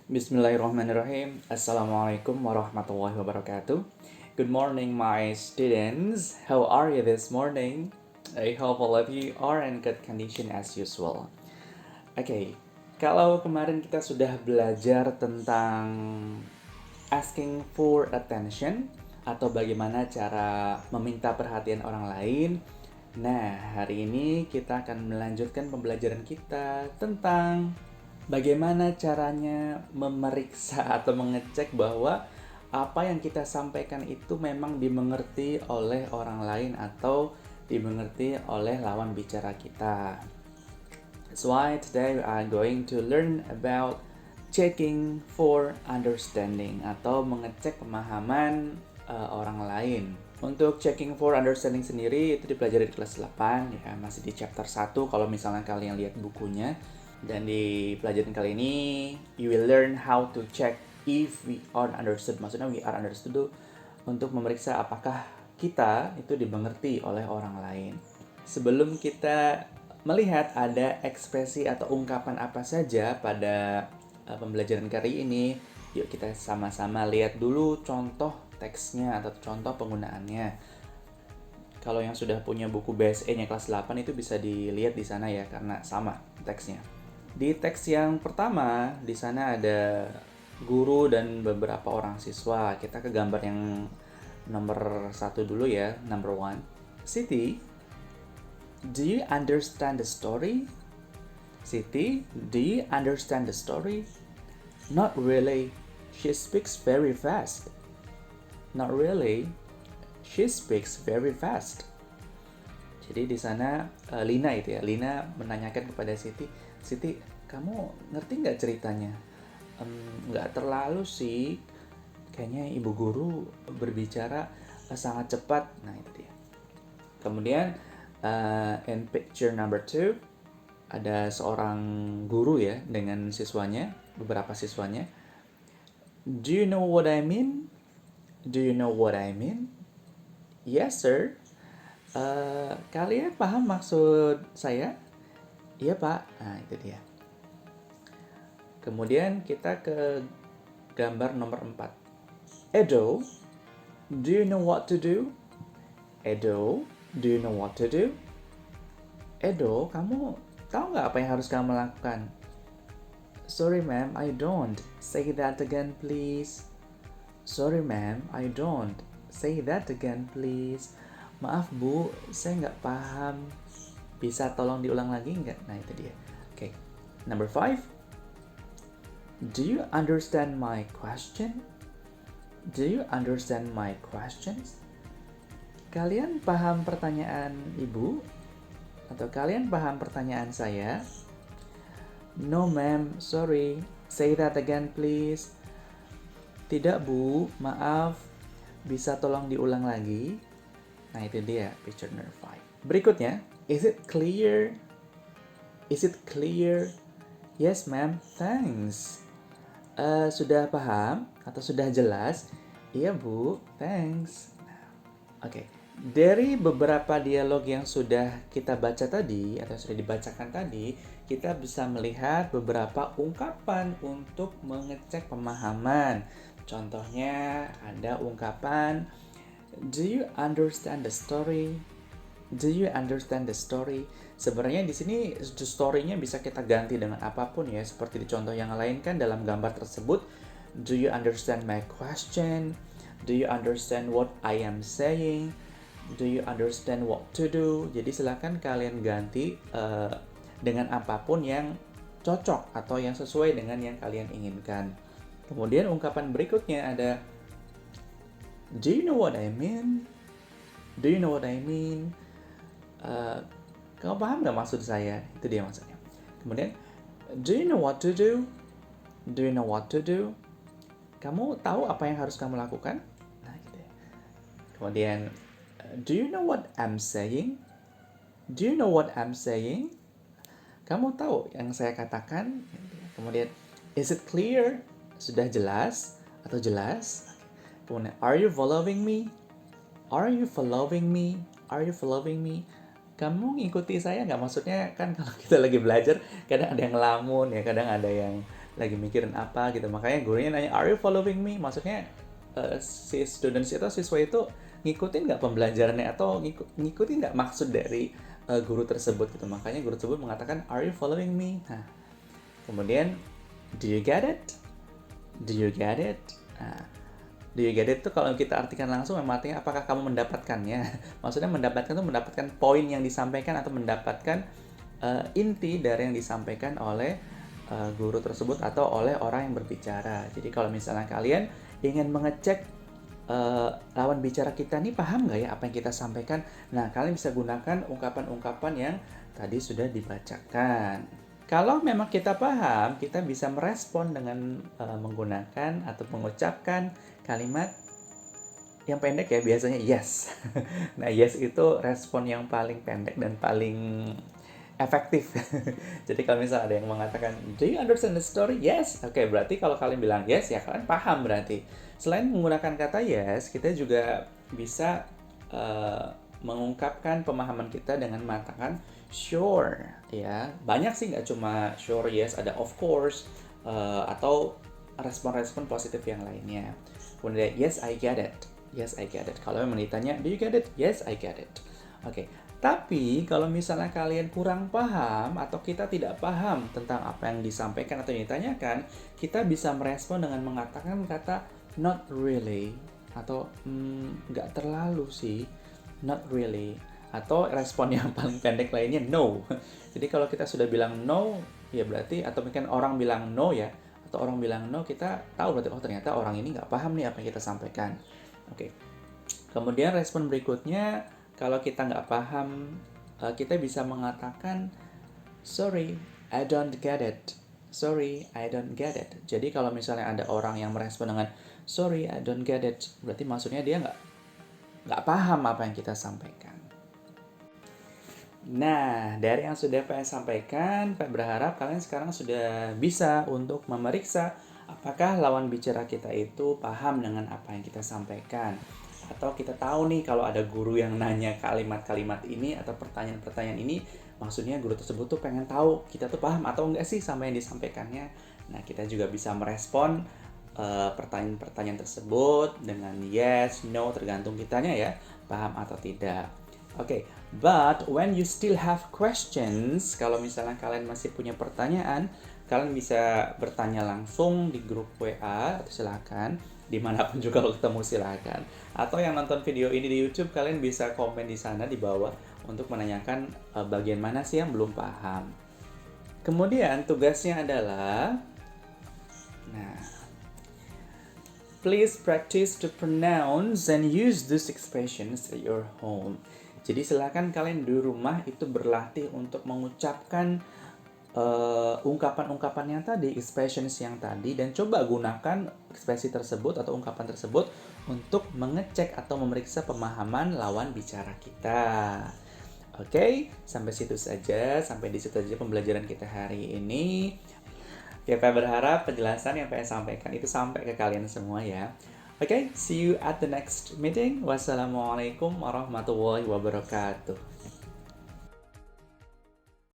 Bismillahirrahmanirrahim. Assalamualaikum warahmatullahi wabarakatuh. Good morning, my students. How are you this morning? I hope all of you are in good condition as usual. Oke, kalau kemarin kita sudah belajar tentang asking for attention atau bagaimana cara meminta perhatian orang lain. Nah, hari ini kita akan melanjutkan pembelajaran kita tentang bagaimana caranya memeriksa atau mengecek bahwa apa yang kita sampaikan itu memang dimengerti oleh orang lain atau dimengerti oleh lawan bicara kita. That's why today we are going to learn about checking for understanding atau mengecek pemahaman orang lain. Untuk checking for understanding sendiri itu dipelajari di kelas 8 ya, masih di chapter 1 kalau misalnya kalian lihat bukunya. Dan di pelajaran kali ini, you will learn how to check if we are understood. Maksudnya we are understood untuk memeriksa apakah kita itu dimengerti oleh orang lain. Sebelum kita melihat ada ekspresi atau ungkapan apa saja pada pembelajaran kali ini, yuk kita sama-sama lihat dulu contoh teksnya atau contoh penggunaannya. Kalau yang sudah punya buku BSE-nya kelas 8 itu bisa dilihat di sana ya, karena sama teksnya. Di teks yang pertama, di sana ada guru dan beberapa orang siswa. Kita ke gambar yang nomor 1 dulu ya, number 1. Siti, do you understand the story? Siti, do you understand the story? Not really. She speaks very fast. Not really. She speaks very fast. Jadi di sana Lina itu ya, Lina menanyakan kepada Siti, Siti, kamu ngerti nggak ceritanya? Nggak terlalu sih, kayaknya ibu guru berbicara sangat cepat. Nah itu dia. Kemudian in picture number 2 ada seorang guru ya dengan siswanya, beberapa siswanya. Do you know what I mean? Do you know what I mean? Yes sir. Kalian paham maksud saya? Iya pak. Nah itu dia. Kemudian kita ke gambar nomor 4. Edo, do you know what to do? Edo, do you know what to do? Edo, kamu tahu nggak apa yang harus kamu lakukan? Sorry ma'am, I don't. Say that again please. Sorry ma'am, I don't. Say that again please. Maaf bu, saya nggak paham. Bisa tolong diulang lagi nggak? Nah itu dia. Oke, number 5. Do you understand my question? Do you understand my questions? Kalian paham pertanyaan ibu? Atau kalian paham pertanyaan saya? No ma'am, sorry. Say that again please. Tidak bu, maaf. Bisa tolong diulang lagi? Nah itu dia, picture number 5. Berikutnya, is it clear? Is it clear? Yes ma'am, thanks. Sudah paham atau sudah jelas? Iya bu, thanks. Oke, dari beberapa dialog yang sudah kita baca tadi atau sudah dibacakan tadi, kita bisa melihat beberapa ungkapan untuk mengecek pemahaman. Contohnya ada ungkapan, do you understand the story? Do you understand the story? Sebenarnya di sini the story-nya bisa kita ganti dengan apapun ya, seperti di contoh yang lain kan dalam gambar tersebut, do you understand my question? Do you understand what I am saying? Do you understand what to do? Jadi silakan kalian ganti dengan apapun yang cocok atau yang sesuai dengan yang kalian inginkan. Kemudian ungkapan berikutnya ada, do you know what I mean? Do you know what I mean? Kamu paham nggak maksud saya? Itu dia maksudnya. Kemudian, do you know what to do? Do you know what to do? Kamu tahu apa yang harus kamu lakukan? Nah, gitu ya. Kemudian, do you know what I'm saying? Do you know what I'm saying? Kamu tahu yang saya katakan? Kemudian, is it clear? Sudah jelas atau jelas? Kemudian, are you following me? Are you following me? Are you following me? Kamu ngikuti saya nggak? Maksudnya kan kalau kita lagi belajar, kadang ada yang ngelamun ya, kadang ada yang lagi mikirin apa gitu. Makanya gurunya nanya, are you following me? Maksudnya si students itu, siswa itu ngikutin nggak pembelajarannya atau ngikutin nggak maksud dari guru tersebut gitu. Makanya guru tersebut mengatakan, are you following me? Nah, kemudian, do you get it? Do you get it? Nah, do you get it itu kalau kita artikan langsung memang artinya apakah kamu mendapatkannya? Maksudnya mendapatkan itu mendapatkan poin yang disampaikan atau mendapatkan inti dari yang disampaikan oleh guru tersebut atau oleh orang yang berbicara. Jadi kalau misalnya kalian ingin mengecek lawan bicara kita nih paham nggak ya apa yang kita sampaikan? Nah, kalian bisa gunakan ungkapan-ungkapan yang tadi sudah dibacakan. Kalau memang kita paham, kita bisa merespon dengan menggunakan atau mengucapkan kalimat yang pendek ya, biasanya yes. Nah, yes itu respon yang paling pendek dan paling efektif. Jadi kalau misalnya ada yang mengatakan, do you understand the story? Yes. Oke, berarti kalau kalian bilang yes, ya kalian paham berarti. Selain menggunakan kata yes, kita juga bisa mengungkapkan pemahaman kita dengan mengatakan sure. Ya, banyak sih, nggak cuma sure, yes, ada of course, atau respon-respon positif yang lainnya. Kemudian, yes, I get it. Yes, I get it. Kalau memang ditanya, do you get it? Yes, I get it. Oke. Tapi kalau misalnya kalian kurang paham atau kita tidak paham tentang apa yang disampaikan atau yang ditanyakan, kita bisa merespon dengan mengatakan kata not really atau nggak terlalu sih, not really. Atau respon yang paling pendek lainnya no. Jadi kalau kita sudah bilang no, ya berarti, atau mungkin orang bilang no ya, atau orang bilang no, kita tahu berarti oh ternyata orang ini nggak paham nih apa yang kita sampaikan. Oke. Kemudian respon berikutnya, kalau kita nggak paham, kita bisa mengatakan sorry, I don't get it. Sorry, I don't get it. Jadi kalau misalnya ada orang yang merespon dengan sorry, I don't get it, berarti maksudnya dia nggak paham apa yang kita sampaikan. Nah, dari yang sudah Pak sampaikan, Pak berharap kalian sekarang sudah bisa untuk memeriksa apakah lawan bicara kita itu paham dengan apa yang kita sampaikan. Atau kita tahu nih kalau ada guru yang nanya kalimat-kalimat ini atau pertanyaan-pertanyaan ini, maksudnya guru tersebut tuh pengen tahu kita tuh paham atau enggak sih sama yang disampaikannya. Nah, kita juga bisa merespon pertanyaan-pertanyaan tersebut dengan yes, no, tergantung kitanya ya, paham atau tidak. Oke, but when you still have questions, kalau misalnya kalian masih punya pertanyaan, kalian bisa bertanya langsung di grup WA, atau silakan, dimanapun juga kalau ketemu silakan. Atau yang nonton video ini di YouTube, kalian bisa komen di sana di bawah untuk menanyakan bagian mana sih yang belum paham. Kemudian tugasnya adalah, please practice to pronounce and use these expressions at your home. Jadi silakan kalian di rumah itu berlatih untuk mengucapkan ungkapan-ungkapan yang tadi, expressions yang tadi, dan coba gunakan ekspresi tersebut atau ungkapan tersebut untuk mengecek atau memeriksa pemahaman lawan bicara kita. Oke, sampai situ saja, sampai di situ saja pembelajaran kita hari ini. Ya, Pak berharap penjelasan yang Pak sampaikan itu sampai ke kalian semua ya. Okay, see you at the next meeting. Wassalamualaikum warahmatullahi wabarakatuh.